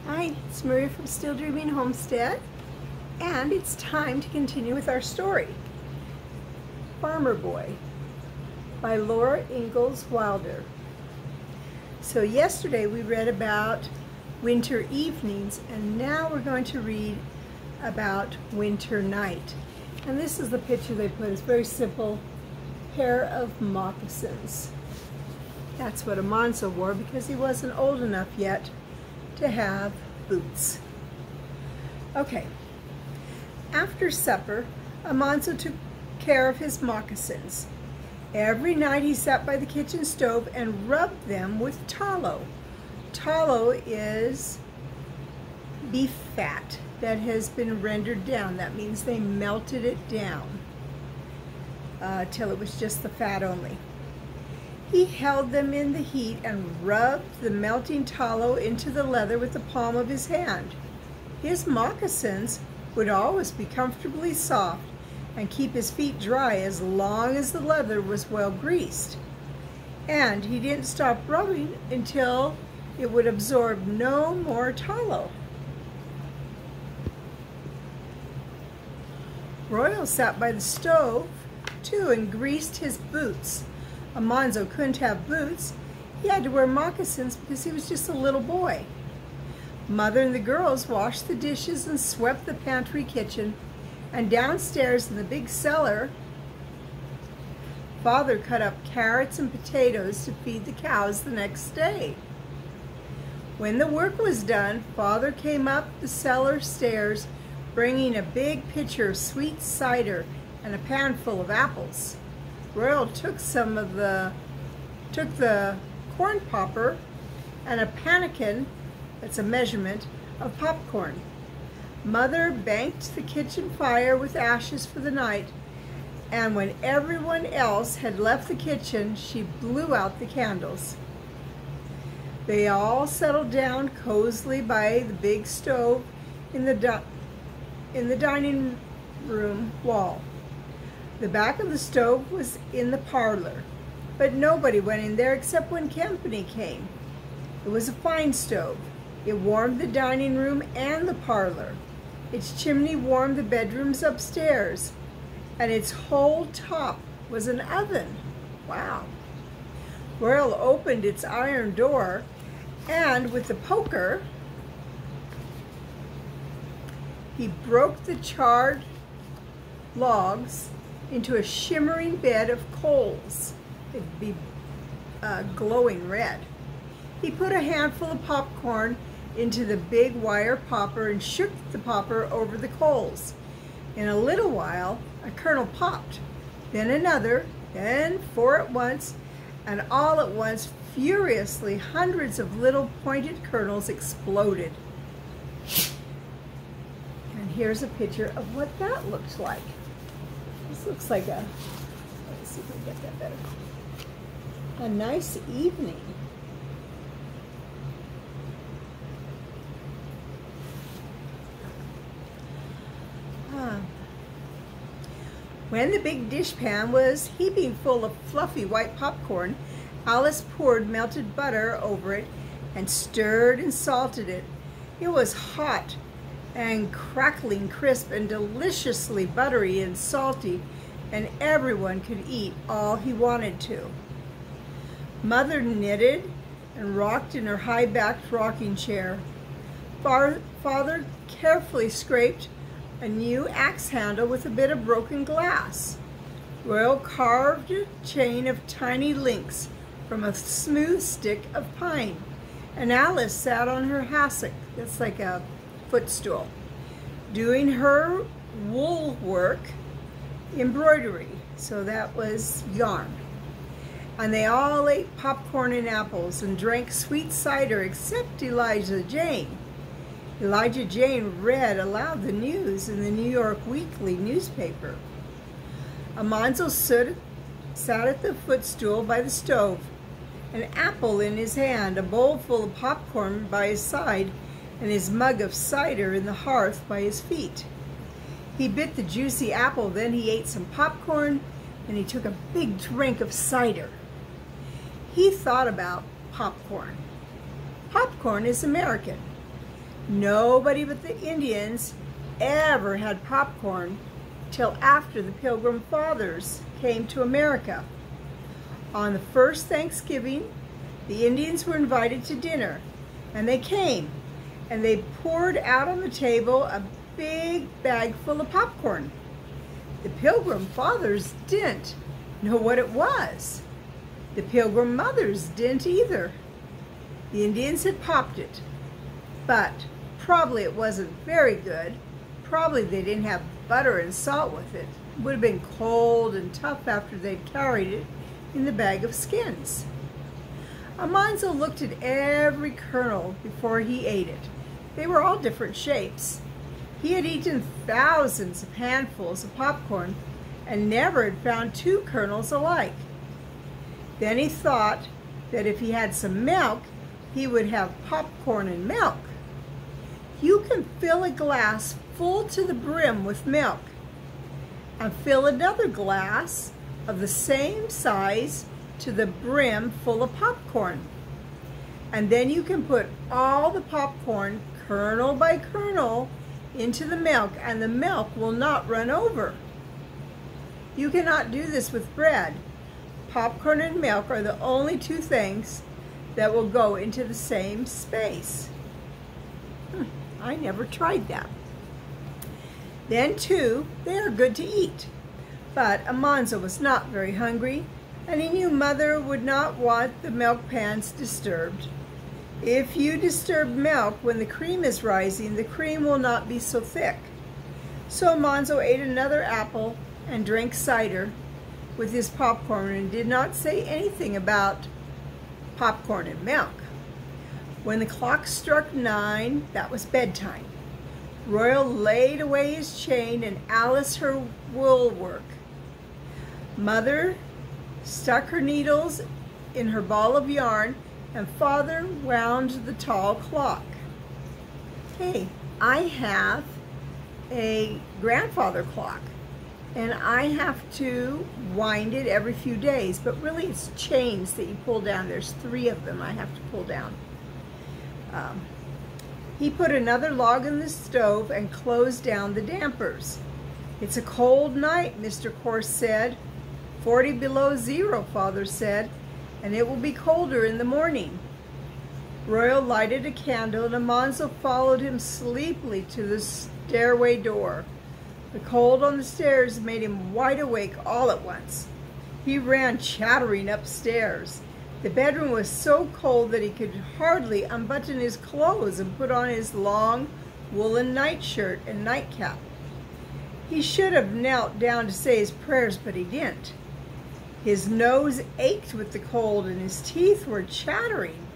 Hi, it's Maria from Still Dreaming Homestead, and it's time to continue with our story. Farmer Boy by Laura Ingalls Wilder. So yesterday we read about winter evenings, and now we're going to read about winter night. And this is the picture they put. It's very simple. Pair of moccasins. That's what Almanzo wore because he wasn't old enough yet to have boots. Okay, after supper, Almanzo took care of his moccasins. Every night he sat by the kitchen stove and rubbed them with tallow. Tallow is beef fat that has been rendered down. That means they melted it down till it was just the fat only. He held them in the heat and rubbed the melting tallow into the leather with the palm of his hand. His moccasins would always be comfortably soft and keep his feet dry as long as the leather was well greased. And he didn't stop rubbing until it would absorb no more tallow. Royal sat by the stove too and greased his boots. Almanzo couldn't have boots. He had to wear moccasins because he was just a little boy. Mother and the girls washed the dishes and swept the pantry kitchen, and downstairs in the big cellar, Father cut up carrots and potatoes to feed the cows the next day. When the work was done, Father came up the cellar stairs bringing a big pitcher of sweet cider and a pan full of apples. Royal took the corn popper and a pannikin, that's a measurement, of popcorn. Mother banked the kitchen fire with ashes for the night, and when everyone else had left the kitchen, she blew out the candles. They all settled down cozily by the big stove in the dining room wall. The back of the stove was in the parlor, but nobody went in there except when company came. It was a fine stove. It warmed the dining room and the parlor. Its chimney warmed the bedrooms upstairs, and its whole top was an oven. Wow. Royal opened its iron door, and with the poker, he broke the charred logs into a shimmering bed of coals. It'd be glowing red. He put a handful of popcorn into the big wire popper and shook the popper over the coals. In a little while, a kernel popped, then another, then four at once, and all at once, furiously, hundreds of little pointed kernels exploded. And here's a picture of what that looks like. This looks like a, let's see if we can get that better, a nice evening. When the big dishpan was heaping full of fluffy white popcorn, Alice poured melted butter over it and stirred and salted it. It was hot and crackling crisp and deliciously buttery and salty, and everyone could eat all he wanted to. Mother knitted and rocked in her high-backed rocking chair. Father carefully scraped a new axe handle with a bit of broken glass. Royal carved a chain of tiny links from a smooth stick of pine, and Alice sat on her hassock, that's like a footstool, doing her wool work, embroidery, so that was yarn. And they all ate popcorn and apples and drank sweet cider except Elijah Jane. Elijah Jane read aloud the news in the New York Weekly newspaper. Almanzo sat at the footstool by the stove, an apple in his hand, a bowl full of popcorn by his side, and his mug of cider in the hearth by his feet. He bit the juicy apple, then he ate some popcorn, and he took a big drink of cider. He thought about popcorn. Popcorn is American. Nobody but the Indians ever had popcorn till after the Pilgrim Fathers came to America. On the first Thanksgiving, the Indians were invited to dinner, and they came, and they poured out on the table a big bag full of popcorn. The Pilgrim Fathers didn't know what it was. The Pilgrim Mothers didn't either. The Indians had popped it, but probably it wasn't very good. Probably they didn't have butter and salt with it. It would have been cold and tough after they'd carried it in the bag of skins. Almanzo looked at every kernel before he ate it. They were all different shapes. He had eaten thousands of handfuls of popcorn and never had found two kernels alike. Then he thought that if he had some milk, he would have popcorn and milk. You can fill a glass full to the brim with milk and fill another glass of the same size to the brim full of popcorn. And then you can put all the popcorn, kernel by kernel, into the milk, and the milk will not run over. You cannot do this with bread. Popcorn and milk are the only two things that will go into the same space. I never tried that. Then too, they are good to eat. But Almanzo was not very hungry, and he knew Mother would not want the milk pans disturbed. If you disturb milk when the cream is rising, the cream will not be so thick. So Almanzo ate another apple and drank cider with his popcorn and did not say anything about popcorn and milk. When the clock struck 9, that was bedtime. Royal laid away his chain and Alice her wool work. Mother stuck her needles in her ball of yarn, and Father wound the tall clock. Hey, I have a grandfather clock, and I have to wind it every few days, but really it's chains that you pull down. There's 3 of them I have to pull down. He put another log in the stove and closed down the dampers. It's a cold night, Mr. Corse said. 40 below zero, Father said, and it will be colder in the morning. Royal lighted a candle, and Almanzo followed him sleepily to the stairway door. The cold on the stairs made him wide awake all at once. He ran chattering upstairs. The bedroom was so cold that he could hardly unbutton his clothes and put on his long woolen nightshirt and nightcap. He should have knelt down to say his prayers, but he didn't. His nose ached with the cold and his teeth were chattering.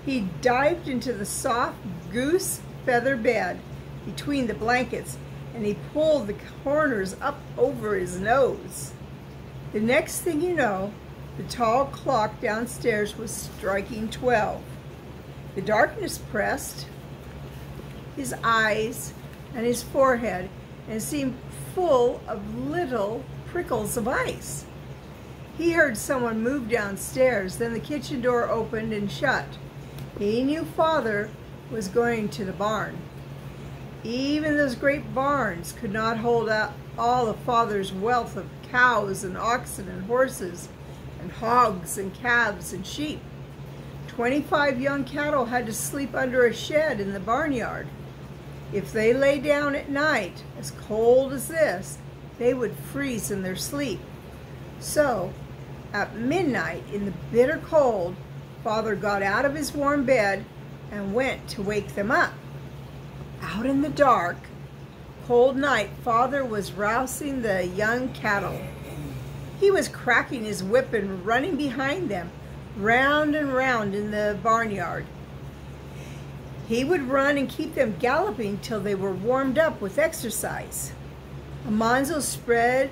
He dived into the soft goose feather bed between the blankets, and he pulled the corners up over his nose. The next thing you know, the tall clock downstairs was striking 12. The darkness pressed his eyes and his forehead and seemed full of little prickles of ice. He heard someone move downstairs, then the kitchen door opened and shut. He knew Father was going to the barn. Even those great barns could not hold out all of Father's wealth of cows and oxen and horses and hogs and calves and sheep. 25 young cattle had to sleep under a shed in the barnyard. If they lay down at night, as cold as this, they would freeze in their sleep. So, at midnight, in the bitter cold, Father got out of his warm bed and went to wake them up. Out in the dark, cold night, Father was rousing the young cattle. He was cracking his whip and running behind them, round and round in the barnyard. He would run and keep them galloping till they were warmed up with exercise. Almanzo spread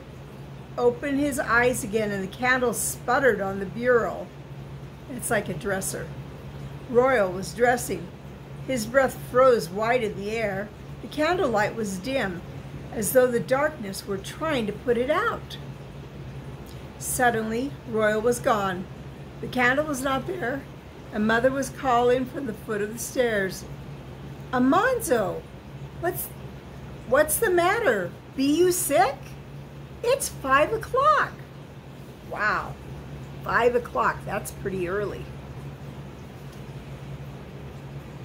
open his eyes again, and the candle sputtered on the bureau. It's like a dresser. Royal was dressing. His breath froze white in the air. The candlelight was dim, as though the darkness were trying to put it out. Suddenly, Royal was gone. The candle was not there, and Mother was calling from the foot of the stairs. Almanzo, what's the matter? Be you sick? It's 5 o'clock. Wow, 5 o'clock, that's pretty early.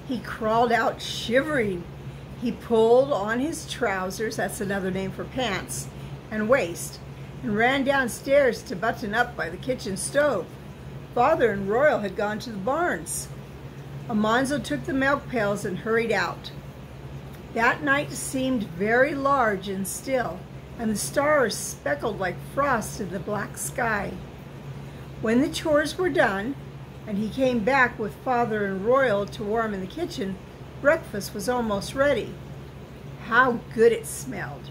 He crawled out shivering. He pulled on his trousers, that's another name for pants, and waist, and ran downstairs to button up by the kitchen stove. Father and Royal had gone to the barns. Almanzo took the milk pails and hurried out. That night seemed very large and still, and the stars speckled like frost in the black sky. When the chores were done, and he came back with Father and Royal to warm in the kitchen, breakfast was almost ready. How good it smelled!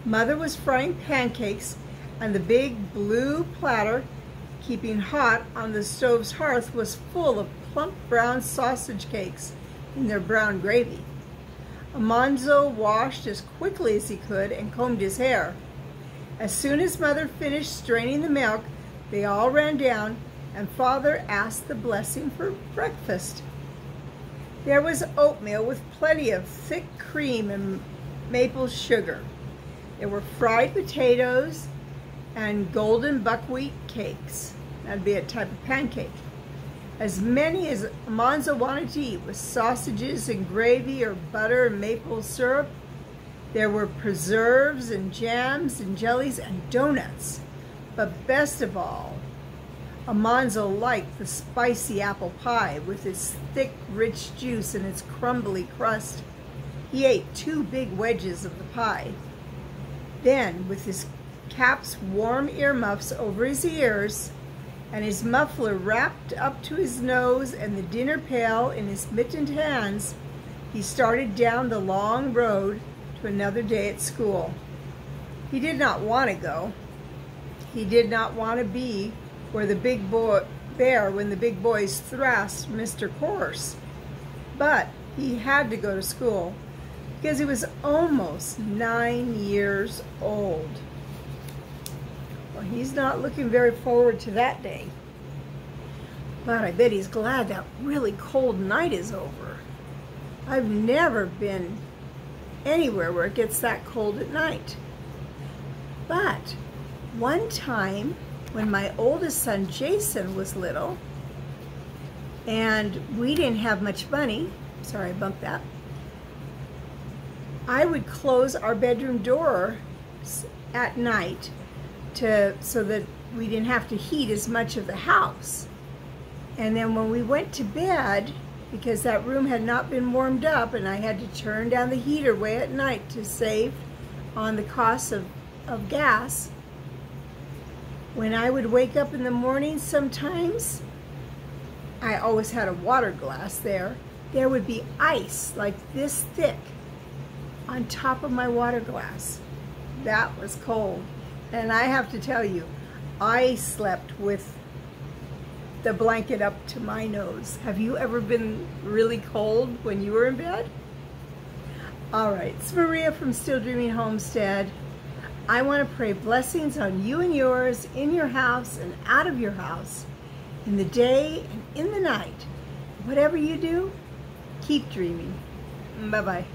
Mother was frying pancakes, and the big blue platter, keeping hot on the stove's hearth, was full of plump brown sausage cakes in their brown gravy. Almanzo washed as quickly as he could and combed his hair. As soon as Mother finished straining the milk, they all ran down, and Father asked the blessing for breakfast. There was oatmeal with plenty of thick cream and maple sugar. There were fried potatoes and golden buckwheat cakes. That'd be a type of pancake. As many as Almanzo wanted to eat, with sausages and gravy or butter and maple syrup. There were preserves and jams and jellies and donuts. But best of all, Almanzo liked the spicy apple pie with its thick, rich juice and its crumbly crust. He ate 2 big wedges of the pie. Then, with his cap's warm earmuffs over his ears, and his muffler wrapped up to his nose and the dinner pail in his mittened hands, he started down the long road to another day at school. He did not want to go. He did not want to be where the big boy there when the big boys thrashed Mr. Course. But he had to go to school because he was almost 9 years old. Well, he's not looking very forward to that day. But I bet he's glad that really cold night is over. I've never been anywhere where it gets that cold at night. But one time when my oldest son Jason was little, and we didn't have much money, sorry I bumped that, I would close our bedroom door at night so that we didn't have to heat as much of the house. And then when we went to bed, because that room had not been warmed up and I had to turn down the heater way at night to save on the cost of gas, when I would wake up in the morning sometimes, I always had a water glass there. There would be ice like this thick on top of my water glass. That was cold. And I have to tell you, I slept with the blanket up to my nose. Have you ever been really cold when you were in bed? All right, it's Maria from Still Dreaming Homestead. I want to pray blessings on you and yours, in your house and out of your house, in the day and in the night. Whatever you do, keep dreaming. Bye-bye.